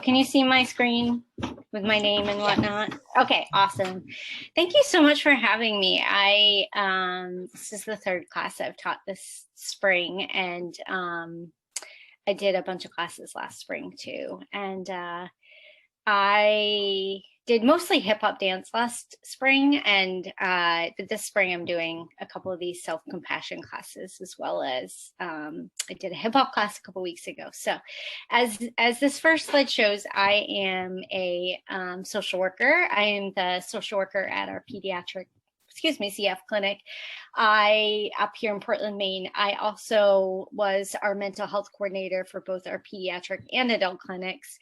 Can you see my screen with my name and whatnot? Okay, awesome. Thank you so much for having me. This is the third class I've taught this spring, and I did a bunch of classes last spring too. And I did mostly hip hop dance last spring, and but this spring I'm doing a couple of these self-compassion classes, as well as I did a hip hop class a couple weeks ago. So as this first slide shows, I am a social worker. I am the social worker at our pediatric, CF clinic. Up here in Portland, Maine. I also was our mental health coordinator for both our pediatric and adult clinics.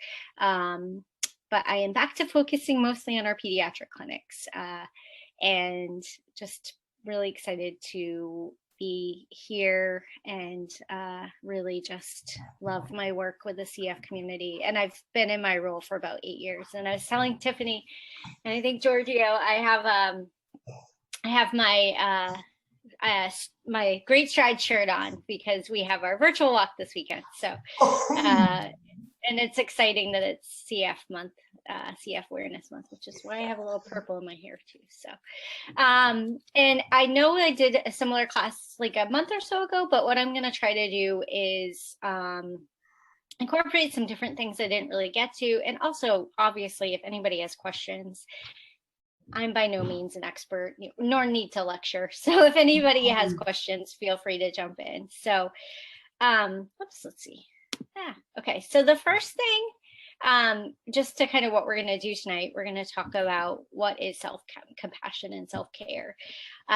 But I am back to focusing mostly on our pediatric clinics, and just really excited to be here, and really just love my work with the CF community. And I've been in my role for about 8 years. And I was telling Tiffany, and I think Giorgio, I have my Great Stride shirt on because we have our virtual walk this weekend. So. And it's exciting that it's CF month, CF awareness month, which is why I have a little purple in my hair too. So, and I know I did a similar class like a month or so ago, but what I'm going to try to do is incorporate some different things I didn't really get to. And also, obviously, if anybody has questions, I'm by no means an expert, nor need to lecture. So if anybody has questions, feel free to jump in. So, let's see. Okay, so the first thing, just to kind of what we're going to do tonight, we're going to talk about what is self-compassion and self-care.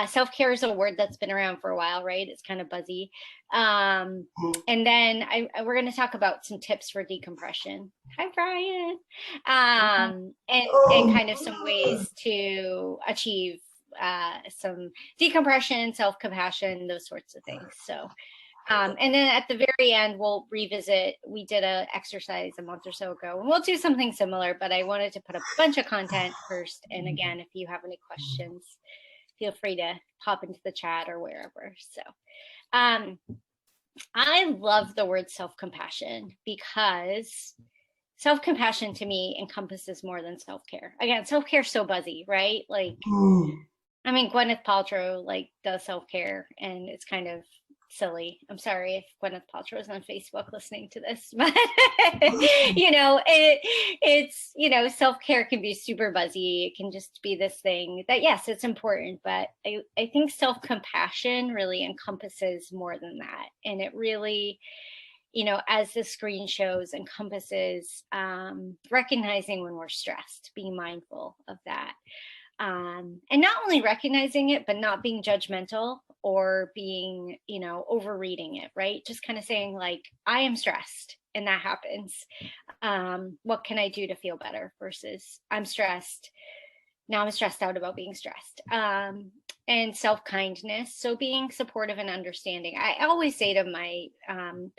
Self-care is a word that's been around for a while, right? It's kind of buzzy. And then we're going to talk about some tips for decompression. Hi, Brian. And kind of some ways to achieve some decompression, self-compassion, those sorts of things. So. And then at the very end, we'll revisit, we did an exercise a month or so ago, and we'll do something similar, but I wanted to put a bunch of content first. And again, if you have any questions, feel free to pop into the chat or wherever. So I love the word self-compassion, because self-compassion to me encompasses more than self-care. Again, self-care is so buzzy, right? Like, I mean, Gwyneth Paltrow like does self-care, and it's kind of silly. I'm sorry if Gwyneth Paltrow is on Facebook listening to this, but it's self-care can be super buzzy. It can just be this thing that, yes, it's important, but I think self-compassion really encompasses more than that. And it really, as the screen shows, encompasses recognizing when we're stressed, being mindful of that. And not only recognizing it, but not being judgmental or being, overreading it, right? Just kind of saying like, I am stressed and that happens. What can I do to feel better versus I'm stressed. Now I'm stressed out about being stressed. And self-kindness. So being supportive and understanding. I always say to my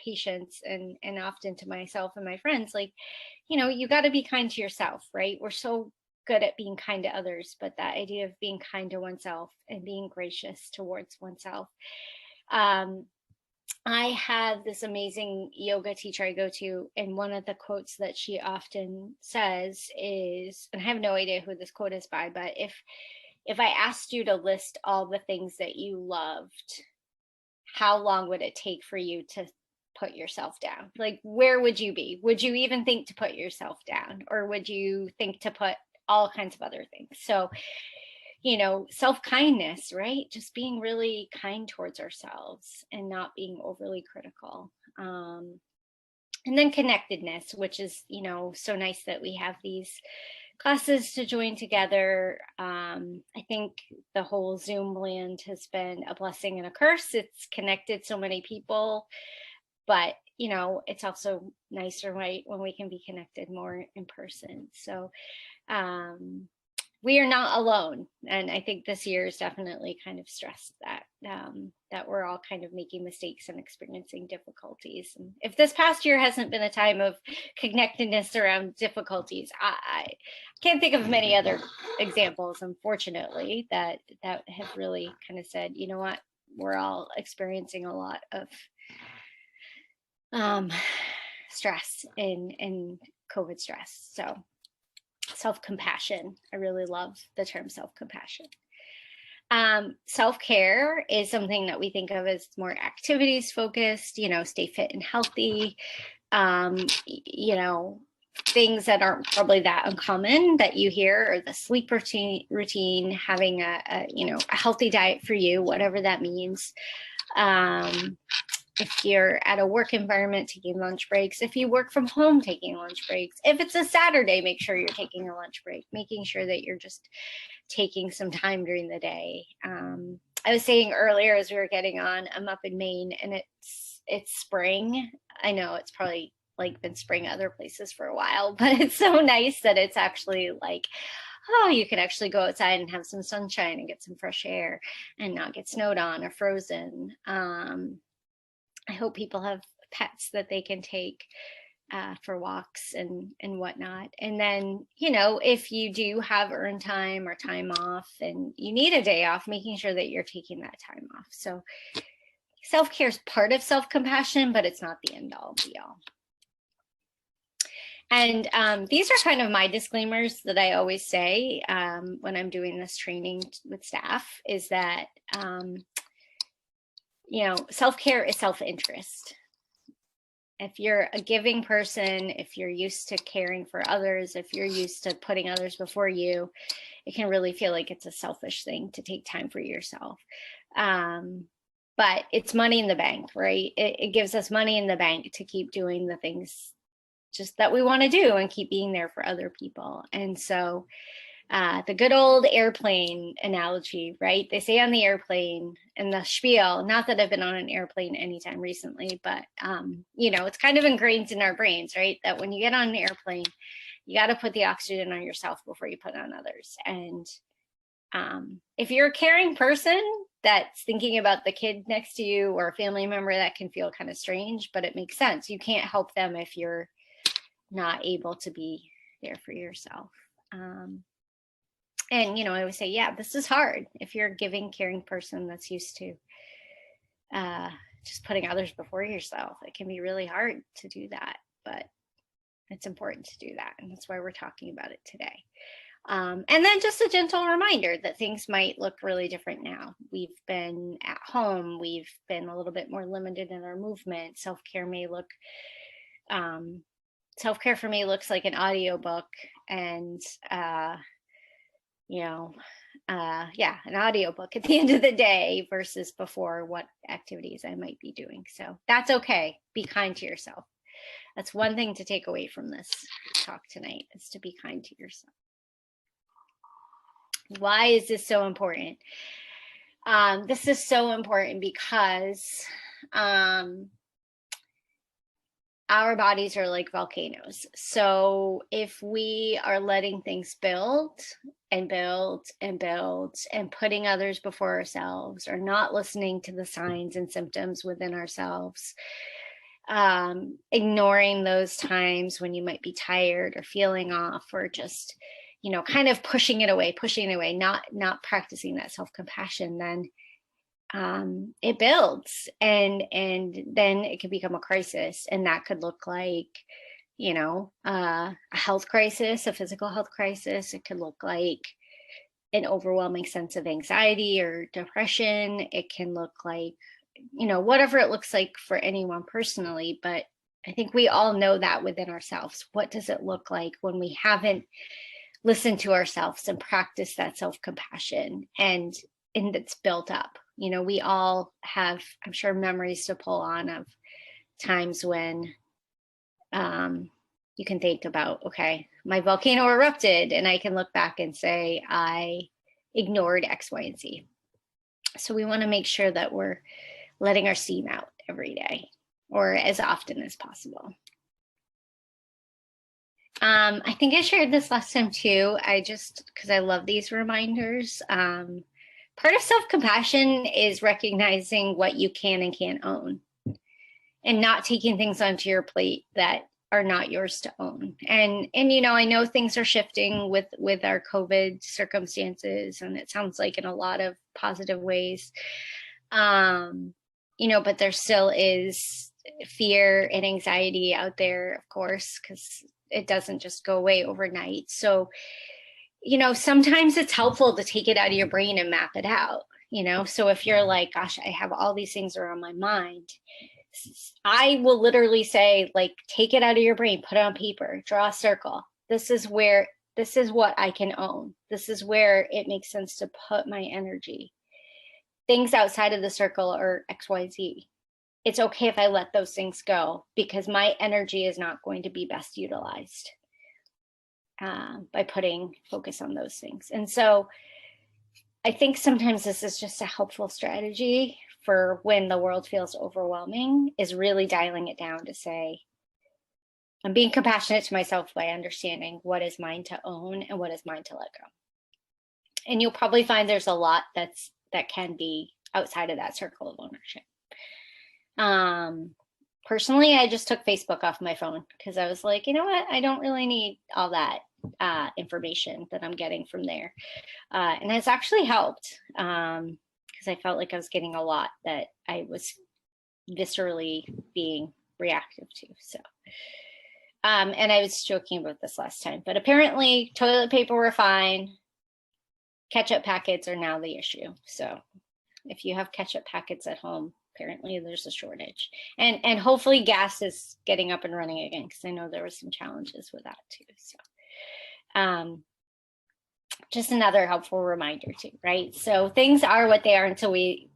patients and often to myself and my friends, like, you got to be kind to yourself, right? We're so good at being kind to others, but that idea of being kind to oneself and being gracious towards oneself. I have this amazing yoga teacher I go to, and one of the quotes that she often says is, and I have no idea who this quote is by, but if I asked you to list all the things that you loved, how long would it take for you to put yourself down? Like, where would you be? Would you even think to put yourself down, or would you think to put all kinds of other things? So, self-kindness, right? Just being really kind towards ourselves and not being overly critical. And then connectedness, which is, so nice that we have these classes to join together. I think the whole Zoom land has been a blessing and a curse. It's connected so many people, but you know, it's also nicer, right, when we can be connected more in person. So we are not alone. And I think this year has definitely kind of stressed that, that we're all kind of making mistakes and experiencing difficulties. And if this past year hasn't been a time of connectedness around difficulties, I can't think of many other examples, unfortunately, that have really kind of said, you know what, we're all experiencing a lot of stress and COVID stress. So self-compassion. I really love the term self-compassion. Self-care is something that we think of as more activities focused, you know, stay fit and healthy, you know, things that aren't probably that uncommon that you hear, or the sleep routine, having a you know, a healthy diet for you, whatever that means. If you're at a work environment, taking lunch breaks. If you work from home, taking lunch breaks. If it's a Saturday, make sure you're taking a lunch break, making sure that you're just taking some time during the day. I was saying earlier as we were getting on, I'm up in Maine and it's spring. I know it's probably like been spring other places for a while, but it's so nice that it's actually like, oh, you can actually go outside and have some sunshine and get some fresh air and not get snowed on or frozen. I hope people have pets that they can take for walks and whatnot. And then, you know, if you do have earned time or time off and you need a day off, making sure that you're taking that time off. So self-care is part of self-compassion, but it's not the end all be all. And these are kind of my disclaimers that I always say when I'm doing this training with staff, is that you know, self-care is self-interest. If you're a giving person, if you're used to caring for others, if you're used to putting others before you, it can really feel like it's a selfish thing to take time for yourself. But it's money in the bank, right? It gives us money in the bank to keep doing the things just that we want to do and keep being there for other people. And so the good old airplane analogy, right? They say on the airplane and the spiel, not that I've been on an airplane anytime recently, but, you know, it's kind of ingrained in our brains, right? That when you get on an airplane, you got to put the oxygen on yourself before you put on others. And if you're a caring person that's thinking about the kid next to you or a family member, that can feel kind of strange, but it makes sense. You can't help them if you're not able to be there for yourself. And, you know, I would say, yeah, this is hard. If you're a giving, caring person that's used to just putting others before yourself, it can be really hard to do that, but it's important to do that. And that's why we're talking about it today. And then just a gentle reminder that things might look really different now. We've been at home. We've been a little bit more limited in our movement. Self-care may look, self-care for me looks like an audiobook and, you know, yeah, an audiobook at the end of the day versus before what activities I might be doing. So that's okay. Be kind to yourself. That's one thing to take away from this talk tonight, is to be kind to yourself. Why is this so important? This is so important because our bodies are like volcanoes. So if we are letting things build and build and build and putting others before ourselves, or not listening to the signs and symptoms within ourselves, ignoring those times when you might be tired or feeling off, or just, you know, kind of pushing it away, not practicing that self-compassion, then it builds and then it can become a crisis. And that could look like, you know, a health crisis, a physical health crisis. It could look like an overwhelming sense of anxiety or depression. It can look like, you know, whatever it looks like for anyone personally. But I think we all know that within ourselves. What does it look like when we haven't listened to ourselves and practiced that self-compassion and it's built up? You know, we all have, I'm sure, memories to pull on of times when you can think about, okay, my volcano erupted, and I can look back and say, I ignored X, Y, and Z. So we want to make sure that we're letting our steam out every day. or as often as possible. I think I shared this last time too. Because I love these reminders. Part of self-compassion is recognizing what you can and can't own, and not taking things onto your plate that are not yours to own. And you know, I know things are shifting with our COVID circumstances, and it sounds like in a lot of positive ways. You know, but there still is fear and anxiety out there, of course, because it doesn't just go away overnight. So, you know, sometimes it's helpful to take it out of your brain and map it out, you know? So if you're like, gosh, I have all these things are on my mind, I will literally say, like, take it out of your brain, put it on paper, draw a circle. This is what I can own. This is where it makes sense to put my energy. Things outside of the circle are XYZ. It's okay if I let those things go, because my energy is not going to be best utilized by putting focus on those things. And so I think sometimes this is just a helpful strategy for when the world feels overwhelming, is really dialing it down to say, I'm being compassionate to myself by understanding what is mine to own and what is mine to let go. And you'll probably find there's a lot that can be outside of that circle of ownership. Personally, I just took Facebook off my phone because I was like, you know what? I don't really need all that information that I'm getting from there. And it's actually helped because I felt like I was getting a lot that I was viscerally being reactive to. So, and I was joking about this last time, but apparently toilet paper were fine. Ketchup packets are now the issue. So if you have ketchup packets at home, apparently there's a shortage, and hopefully gas is getting up and running again, because I know there was some challenges with that too. So just another helpful reminder too, right? So things are what they are until we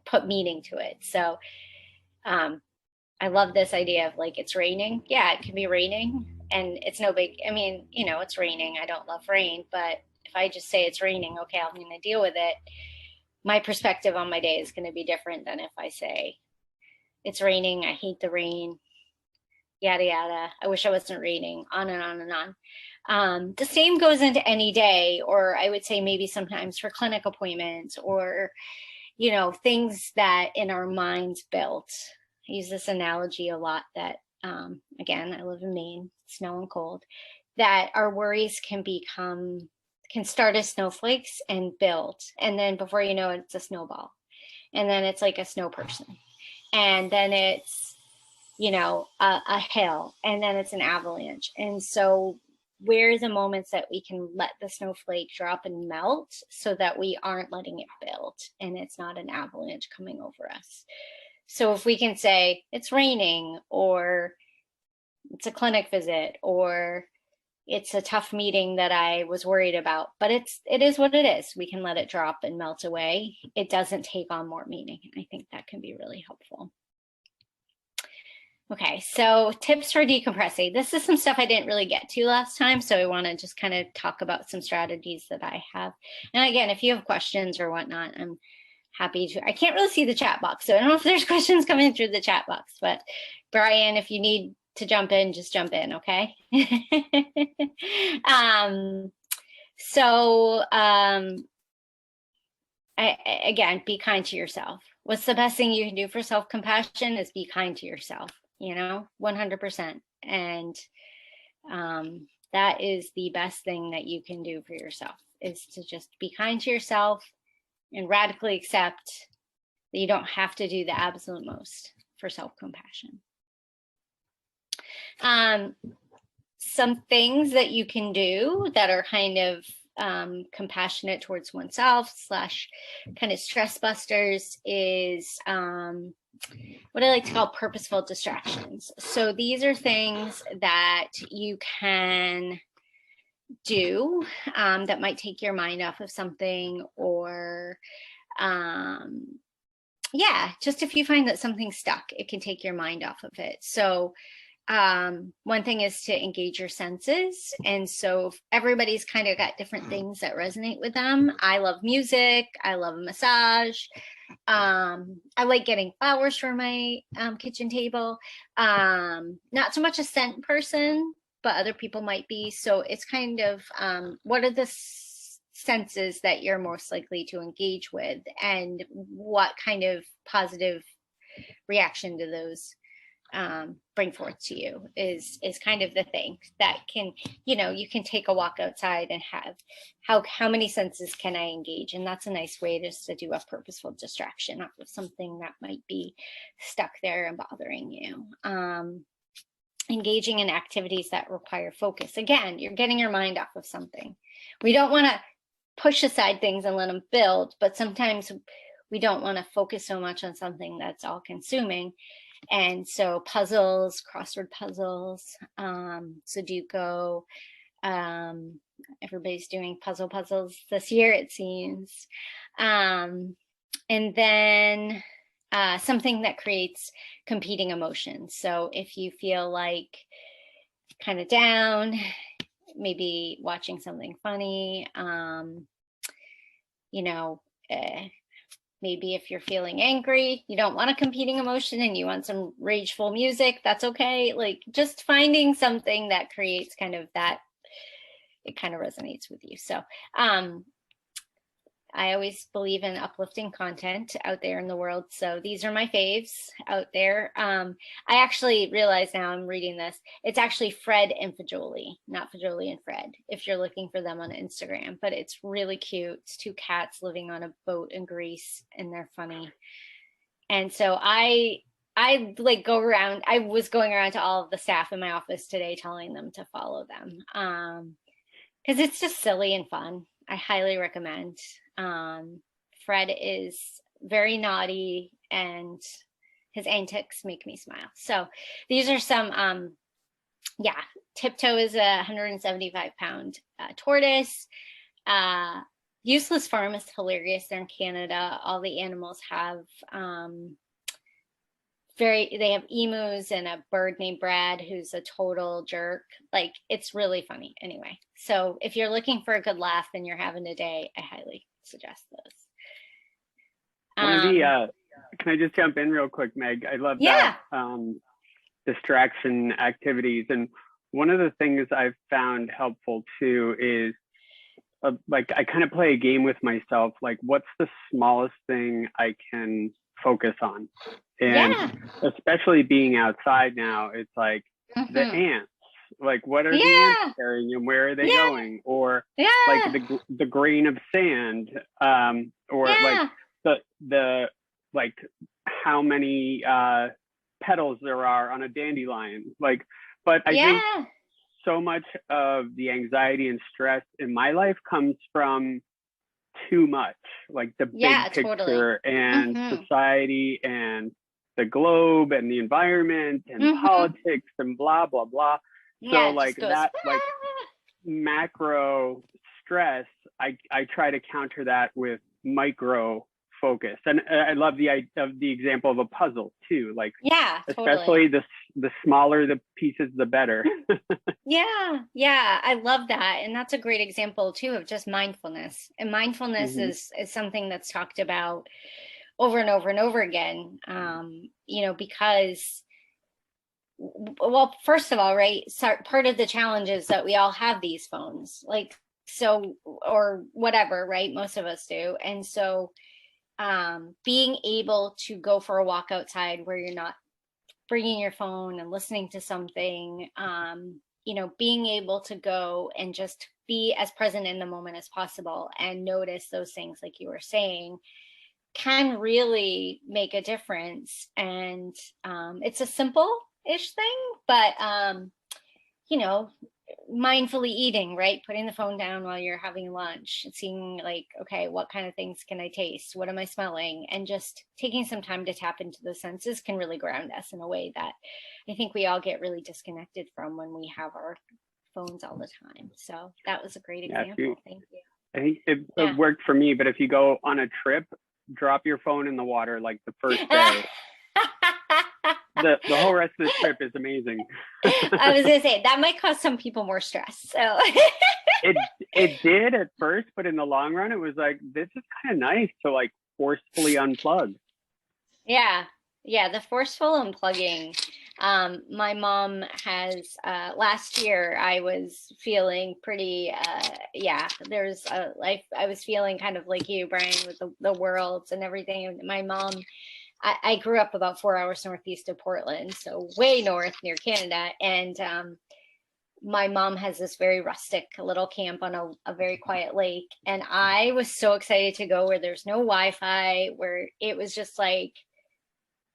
put meaning to it. So I love this idea of, like, it's raining. Yeah, it can be raining and it's no big, I mean, you know, it's raining. I don't love rain, but if I just say it's raining, okay, I'm going to deal with it. My perspective on my day is going to be different than if I say it's raining, I hate the rain, yada, yada. I wish I wasn't raining, on and on and on. The same goes into any day, or I would say maybe sometimes for clinic appointments, or, you know, things that in our minds built. I use this analogy a lot that, again, I live in Maine, snow and cold, that our worries can start as snowflakes and build. And then before you know it, it's a snowball. And then it's like a snow person. And then it's, you know, a hill. And then it's an avalanche. And so where are the moments that we can let the snowflake drop and melt so that we aren't letting it build and it's not an avalanche coming over us? So if we can say it's raining, or it's a clinic visit, or it's a tough meeting that I was worried about, but it is what it is. We can let it drop and melt away. It doesn't take on more meaning. I think that can be really helpful. Okay, so tips for decompressing. This is some stuff I didn't really get to last time, so I want to just kind of talk about some strategies that I have. And again, if you have questions or whatnot, I'm happy to. I can't really see the chat box, so I don't know if there's questions coming through the chat box, but Brian, if you need to jump in, just jump in, okay? Again, be kind to yourself. What's the best thing you can do for self-compassion is be kind to yourself, you know, 100%. And that is the best thing that you can do for yourself, is to just be kind to yourself and radically accept that you don't have to do the absolute most for self-compassion. Some things that you can do that are kind of compassionate towards oneself / kind of stress busters is what I like to call purposeful distractions. So these are things that you can do that might take your mind off of something, or yeah, just if you find that something's stuck, it can take your mind off of it. So one thing is to engage your senses. And so everybody's kind of got different things that resonate with them. I love music. I love a massage. I like getting flowers for my kitchen table. Not so much a scent person, but other people might be. So it's kind of what are the senses that you're most likely to engage with, and what kind of positive reaction do those bring forth to you is kind of the thing that can, you can take a walk outside and have how many senses can I engage? And that's a nice way just to do a purposeful distraction off of something that might be stuck there and bothering you. Engaging in activities that require focus. Again, you're getting your mind off of something. We don't want to push aside things and let them build, but sometimes we don't want to focus so much on something that's all consuming. And so puzzles, crossword puzzles, Sudoku, everybody's doing puzzles this year, it seems. And then something that creates competing emotions. So if you feel like kind of down, maybe watching something funny, maybe if you're feeling angry, you don't want a competing emotion and you want some rageful music, that's okay. Like just finding something that creates kind of that, it kind of resonates with you. So I always believe in uplifting content out there in the world. So these are my faves out there. I actually realize now I'm reading this, it's actually Fred and Fajoli, not Fajoli and Fred, if you're looking for them on Instagram, but it's really cute. It's two cats living on a boat in Greece and they're funny. And so I like go around, I was going around to all of the staff in my office today telling them to follow them because it's just silly and fun. I highly recommend. Fred is very naughty and his antics make me smile. So these are some, Tiptoe is a 175-pound tortoise. Useless Farm is hilarious. They're in Canada. All the animals have they have emus and a bird named Brad who's a total jerk. Like it's really funny. Anyway, so if you're looking for a good laugh and you're having a day, I highly suggest those. Can I just jump in real quick, Meg? I love that distraction activities. And one of the things I've found helpful too is like I kind of play a game with myself, like what's the smallest thing I can focus on? And especially being outside now, it's like the ants. Like, what are the ants carrying and where are they going? Or like the grain of sand, or like the like how many petals there are on a dandelion. Like, but I think so much of the anxiety and stress in my life comes from too much, like the big picture and society and the globe and the environment and politics and blah, blah, blah. So like that, like macro stress, I try to counter that with micro focus. And I love the example of a puzzle too. Like, especially the smaller the pieces, the better. I love that. And that's a great example too of just mindfulness. And mindfulness is something that's talked about over and over and over again, because, well, first of all, right, so part of the challenge is that we all have these phones, like, so, or whatever, right? Most of us do. And so being able to go for a walk outside where you're not bringing your phone and listening to something, being able to go and just be as present in the moment as possible and notice those things, like you were saying, can really make a difference. And it's a simple-ish thing, but, mindfully eating, right? Putting the phone down while you're having lunch, seeing like, okay, what kind of things can I taste? What am I smelling? And just taking some time to tap into the senses can really ground us in a way that I think we all get really disconnected from when we have our phones all the time. So that was a great example. Thank you. I think it worked for me, but if you go on a trip, drop your phone in the water like the first day. the whole rest of the trip is amazing. I was gonna say that might cause some people more stress. So it did at first, but in the long run, it was like, this is kind of nice to like forcefully unplug. yeah, the forceful unplugging. My mom has, last year I was feeling pretty, there's like, I was feeling kind of like you, Brian, with the worlds and everything. And my mom, I grew up about 4 hours northeast of Portland, so way north near Canada. And my mom has this very rustic little camp on a very quiet lake. And I was so excited to go where there's no Wi-Fi, where it was just like,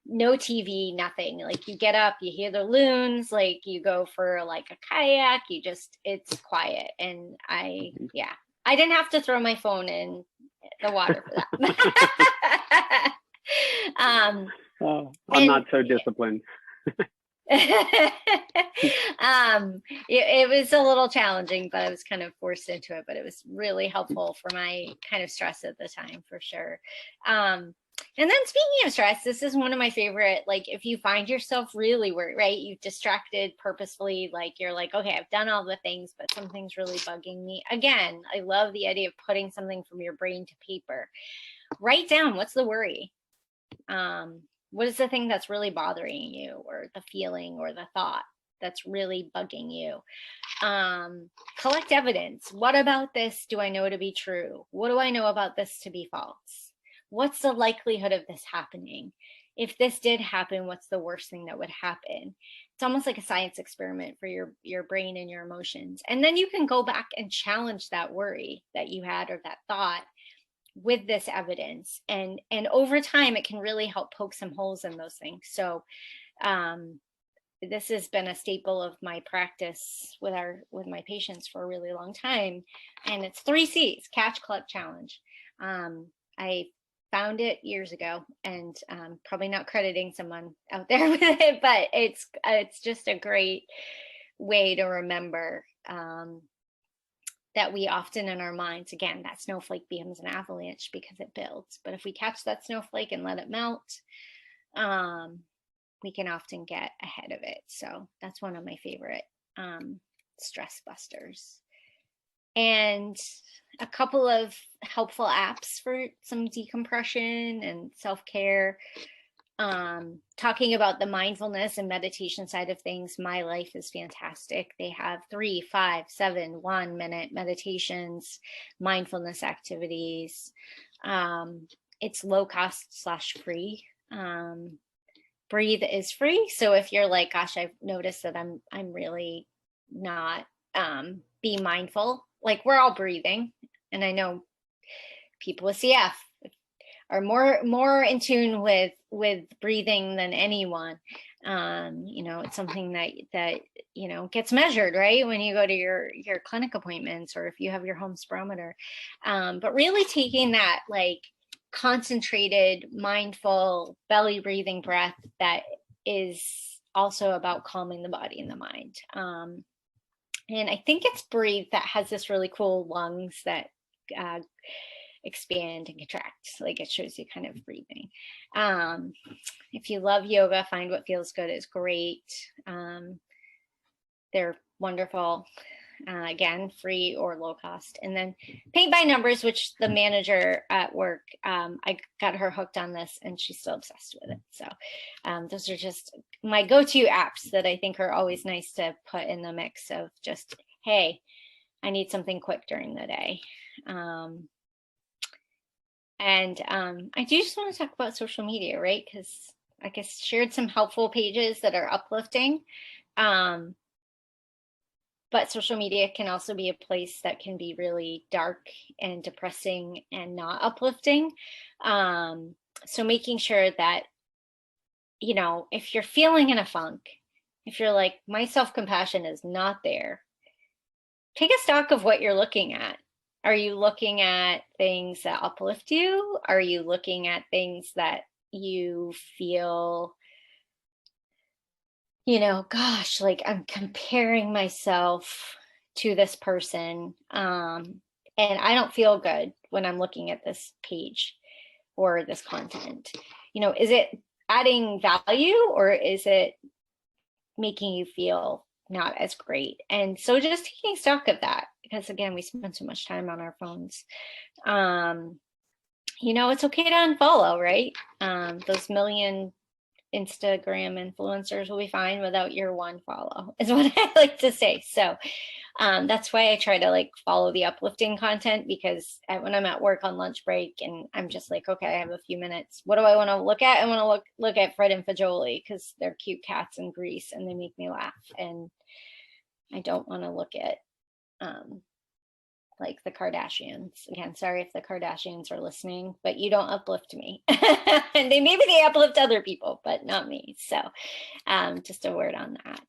no TV, nothing. Like you get up, you hear the loons, like you go for like a kayak, it's quiet. And I didn't have to throw my phone in the water for that. I'm not so disciplined. It was a little challenging, but I was kind of forced into it, but it was really helpful for my kind of stress at the time, for sure. And then speaking of stress, this is one of my favorite, like if you find yourself really worried, right? You've distracted purposefully, like you're like, okay, I've done all the things, but something's really bugging me. Again, I love the idea of putting something from your brain to paper. Write down, what's the worry? What is the thing that's really bothering you, or the feeling or the thought that's really bugging you? Collect evidence. What about this do I know to be true? What do I know about this to be false? What's the likelihood of this happening? If this did happen, what's the worst thing that would happen? It's almost like a science experiment for your brain and your emotions. And then you can go back and challenge that worry that you had or that thought with this evidence. And over time, it can really help poke some holes in those things. So this has been a staple of my practice with my patients for a really long time. And it's 3 C's, catch, collect, challenge. I found it years ago, and probably not crediting someone out there with it, but it's just a great way to remember that we often in our minds, again, that snowflake becomes an avalanche because it builds. But if we catch that snowflake and let it melt, we can often get ahead of it. So that's one of my favorite stress busters. And a couple of helpful apps for some decompression and self-care. Talking about the mindfulness and meditation side of things, My Life is fantastic. They have 3, 5, 7, 1 minute meditations, mindfulness activities. It's low cost / free. Breathe is free. So if you're like, gosh, I've noticed that I'm really not be mindful. Like, we're all breathing, and I know people with CF are more in tune with breathing than anyone. It's something that gets measured, right, when you go to your clinic appointments, or if you have your home spirometer. But really taking that like concentrated, mindful belly breathing breath that is also about calming the body and the mind. And I think it's Breathe that has this really cool lungs that expand and contract. Like, it shows you kind of breathing. If you love yoga, Find What Feels Good is great. They're wonderful. Again, free or low cost. And then Paint by Numbers, which the manager at work, I got her hooked on this, and she's still obsessed with it. So those are just my go-to apps that I think are always nice to put in the mix of just, hey, I need something quick during the day. I do just want to talk about social media, right? Because I guess shared some helpful pages that are uplifting. But social media can also be a place that can be really dark and depressing and not uplifting. So making sure that, if you're feeling in a funk, if you're like, my self-compassion is not there, take a stock of what you're looking at. Are you looking at things that uplift you? Are you looking at things that you feel, gosh, like I'm comparing myself to this person, and I don't feel good when I'm looking at this page or this content? Is it adding value, or is it making you feel not as great? And so just taking stock of that, because again, we spend so much time on our phones. You know, it's okay to unfollow, right? Those million Instagram influencers will be fine without your one follow, is what I like to say. So that's why I try to like follow the uplifting content, because when I'm at work on lunch break and I'm just like, okay, I have a few minutes. What do I want to look at? I want to look at Fred and Fajoli because they're cute cats in Greece and they make me laugh. And I don't want to look at like the Kardashians. Again, sorry if the Kardashians are listening, but you don't uplift me. And maybe they uplift other people, but not me. So just a word on that.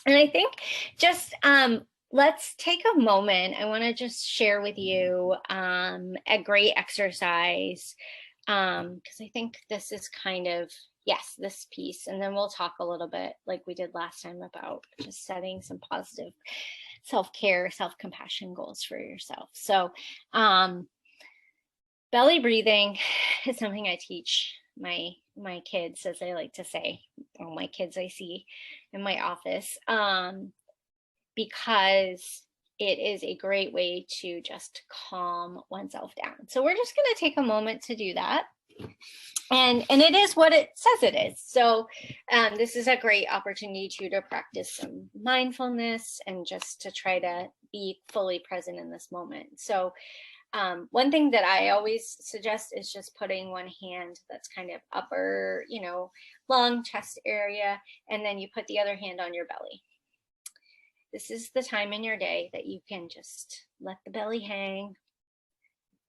And I think just let's take a moment. I want to just share with you a great exercise, because I think this is kind of, yes, this piece. And then we'll talk a little bit like we did last time about just setting some positive self-care, self-compassion goals for yourself. So belly breathing is something I teach my kids, as I like to say, all my kids I see in my office, because it is a great way to just calm oneself down. So we're just going to take a moment to do that. And it is what it says it is. So this is a great opportunity to practice some mindfulness and just to try to be fully present in this moment. So one thing that I always suggest is just putting one hand that's kind of upper, you know, lung, chest area, and then you put the other hand on your belly. This is the time in your day that you can just let the belly hang.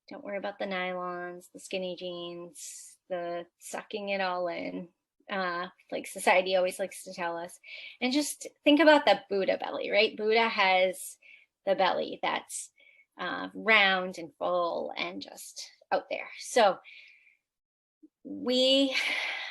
Don't worry about the nylons, the skinny jeans, the sucking it all in, like society always likes to tell us. And just think about the Buddha belly, right? Buddha has the belly that's round and full and just out there. So we,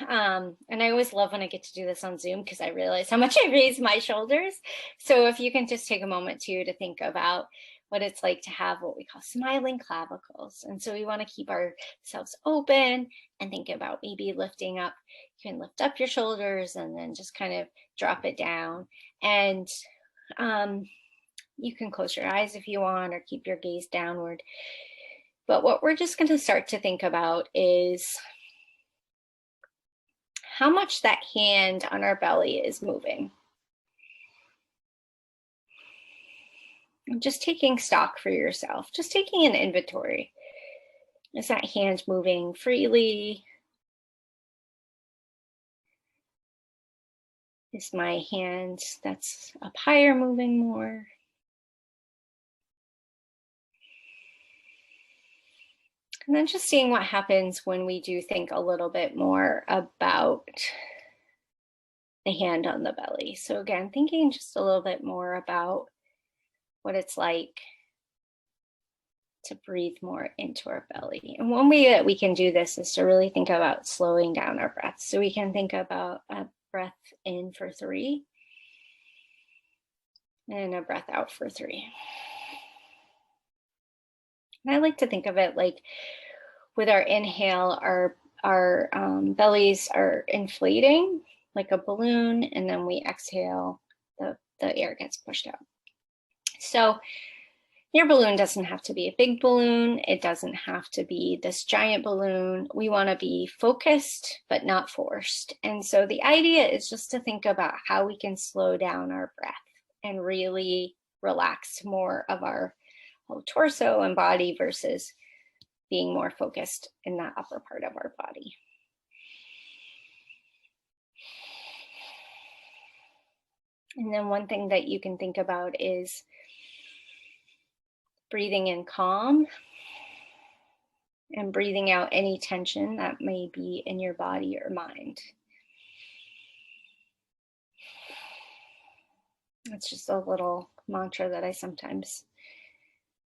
and I always love when I get to do this on Zoom because I realize how much I raise my shoulders. So if you can just take a moment too to think about what it's like to have what we call smiling clavicles. And so we want to keep ourselves open and think about maybe lifting up. You can lift up your shoulders and then just kind of drop it down. And you can close your eyes if you want or keep your gaze downward. But what we're just going to start to think about is how much that hand on our belly is moving. Just taking stock for yourself, just taking an inventory. Is that hand moving freely? Is my hand that's up higher moving more? And then just seeing what happens when we do think a little bit more about the hand on the belly. So again, thinking just a little bit more about what it's like to breathe more into our belly. And one way that we can do this is to really think about slowing down our breath. So we can think about a breath in for 3 and a breath out for 3. And I like to think of it like with our inhale, our bellies are inflating like a balloon, and then we exhale, the air gets pushed out. So your balloon doesn't have to be a big balloon. It doesn't have to be this giant balloon. We want to be focused, but not forced. And so the idea is just to think about how we can slow down our breath and really relax more of our whole torso and body versus being more focused in that upper part of our body. And then one thing that you can think about is breathing in calm and breathing out any tension that may be in your body or mind. That's just a little mantra that I sometimes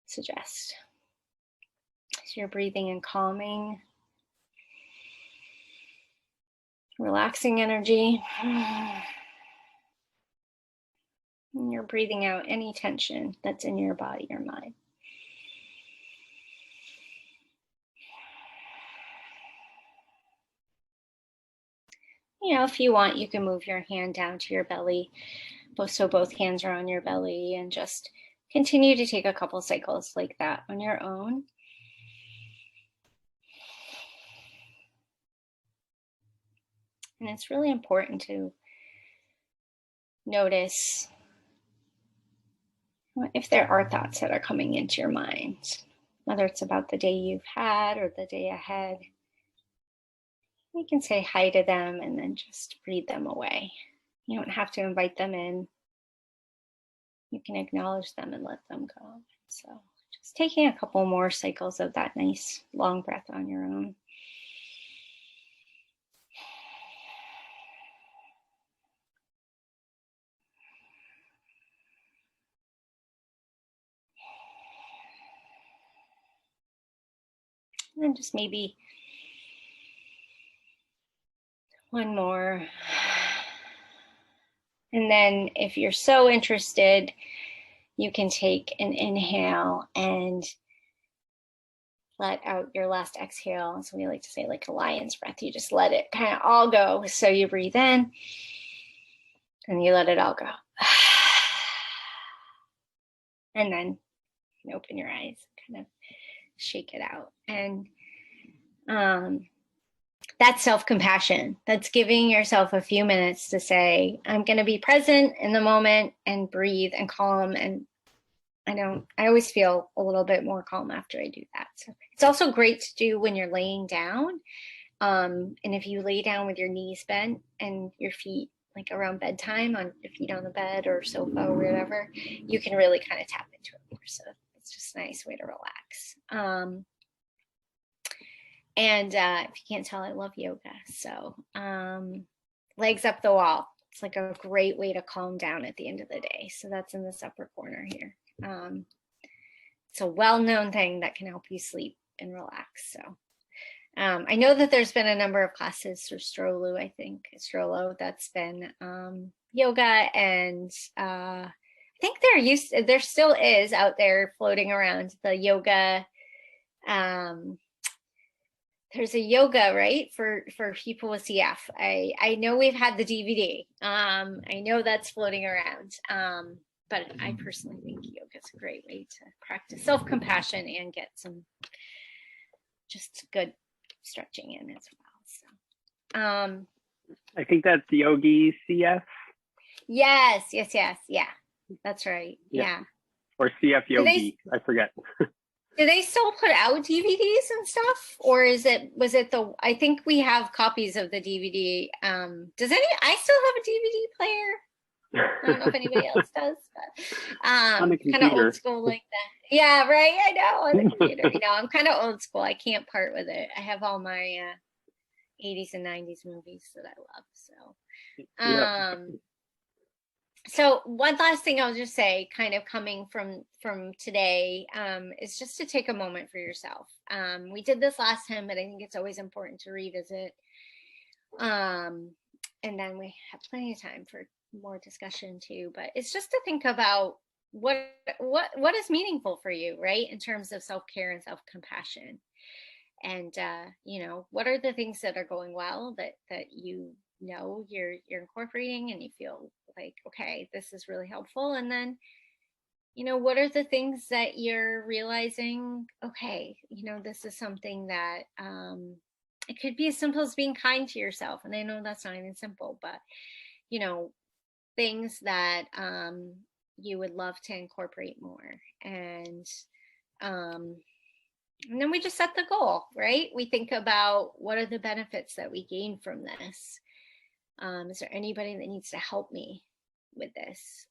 suggest. So you're breathing in calming, relaxing energy. And you're breathing out any tension that's in your body or mind. you know, if you want, you can move your hand down to your belly, so both hands are on your belly, and just continue to take a couple cycles like that on your own. And it's really important to notice if there are thoughts that are coming into your mind, whether it's about the day you've had or the day ahead. You can say hi to them and then just breathe them away. You don't have to invite them in. You can acknowledge them and let them go. So just taking a couple more cycles of that nice long breath on your own. And then just maybe one more. And then if you're so interested, you can take an inhale and let out your last exhale. So we like to say like a lion's breath. You just let it kind of all go. So you breathe in and you let it all go. And then you can open your eyes, kind of shake it out. And that's self-compassion. That's giving yourself a few minutes to say, I'm going to be present in the moment and breathe and calm. And I always feel a little bit more calm after I do that. So it's also great to do when you're laying down. And if you lay down with your knees bent and your feet like around bedtime, on your feet on the bed or sofa or whatever, you can really kind of tap into it more. So it's just a nice way to relax. And if you can't tell, I love yoga. So legs up the wall. It's like a great way to calm down at the end of the day. So that's in this upper corner here. It's a well-known thing that can help you sleep and relax. So I know that there's been a number of classes for STROLO, I think, STROLO, that's been yoga, and I think there still is out there floating around the yoga. There's a yoga, right, for people with CF. I know we've had the DVD. I know that's floating around. But I personally think yoga is a great way to practice self-compassion and get some just good stretching in as well. So I think that's Yogi CF. Yes, yeah, that's right. Yeah. Or CF Yogi, I forget. Do they still put out DVDs and stuff, or was it I think we have copies of the DVD. I still have a DVD player. I don't know if anybody else does, but kind of old school like that. Yeah, right. I know, on the computer. You know, I'm kind of old school. I can't part with it. I have all my 80s and 90s movies that I love. So, so one last thing I'll just say, kind of coming from today, is just to take a moment for yourself. We did this last time, but I think it's always important to revisit. And then we have plenty of time for more discussion too, but it's just to think about what is meaningful for you, right, in terms of self-care and self-compassion. And you know, what are the things that are going well that you know you're incorporating and you feel like, okay, this is really helpful. And then, you know, what are the things that you're realizing, okay, you know, this is something that it could be as simple as being kind to yourself. And I know that's not even simple, but you know, things that you would love to incorporate more. And then we just set the goal, right? We think about what are the benefits that we gain from this. Is there anybody that needs to help me with this?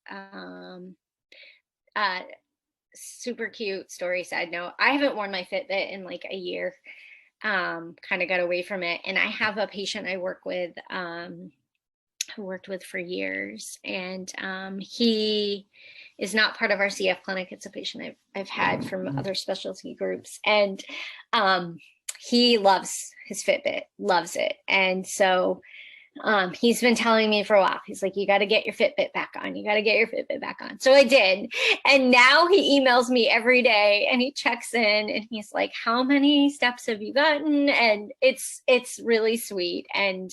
Super cute story, side note. I haven't worn my Fitbit in like a year. Kind of got away from it. And I have a patient I work with who worked with for years, and he is not part of our CF clinic. It's a patient I've had from other specialty groups, and he loves his Fitbit, loves it. And so he's been telling me for a while, he's like, you got to get your Fitbit back on. You got to get your Fitbit back on. So I did. And now he emails me every day and he checks in and he's like, how many steps have you gotten? And it's really sweet. And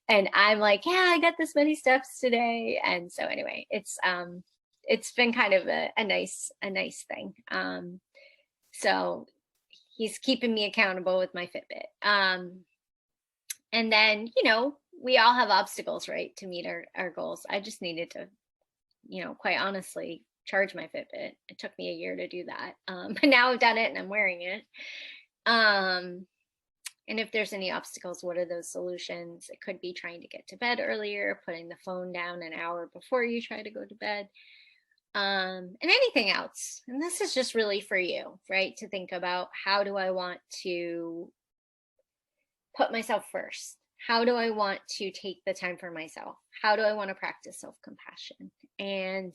And I'm like, yeah, I got this many steps today. And so anyway, it's been kind of a nice thing. So he's keeping me accountable with my Fitbit. And then, you know, we all have obstacles, right, to meet our goals. I just needed to, you know, quite honestly, charge my Fitbit. It took me a year to do that. But now I've done it and I'm wearing it. And if there's any obstacles, what are those solutions? It could be trying to get to bed earlier, putting the phone down an hour before you try to go to bed, and anything else. And this is just really for you, right? To think about, how do I want to put myself first? How do I want to take the time for myself? How do I want to practice self-compassion? And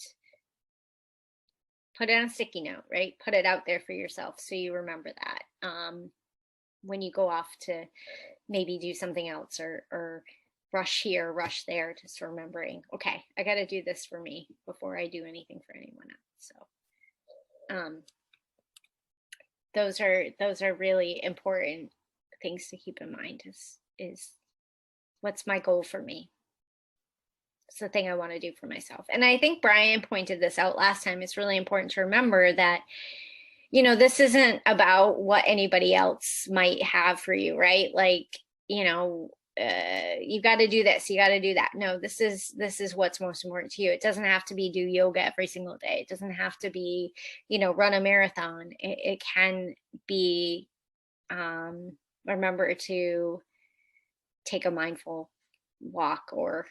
put it on a sticky note, right? Put it out there for yourself so you remember that. When you go off to maybe do something else, or rush here, rush there, just remembering, okay, I got to do this for me before I do anything for anyone else. So those are really important things to keep in mind, is what's my goal for me? It's the thing I want to do for myself. And I think Brian pointed this out last time. It's really important to remember that, you know, this isn't about what anybody else might have for you, right? Like, you know, you got to do this, you got to do that. No, this is what's most important to you. It doesn't have to be do yoga every single day. It doesn't have to be, you know, run a marathon. It can be, remember to take a mindful walk, or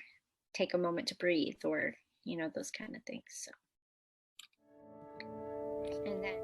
take a moment to breathe, or, you know, those kind of things. So, and then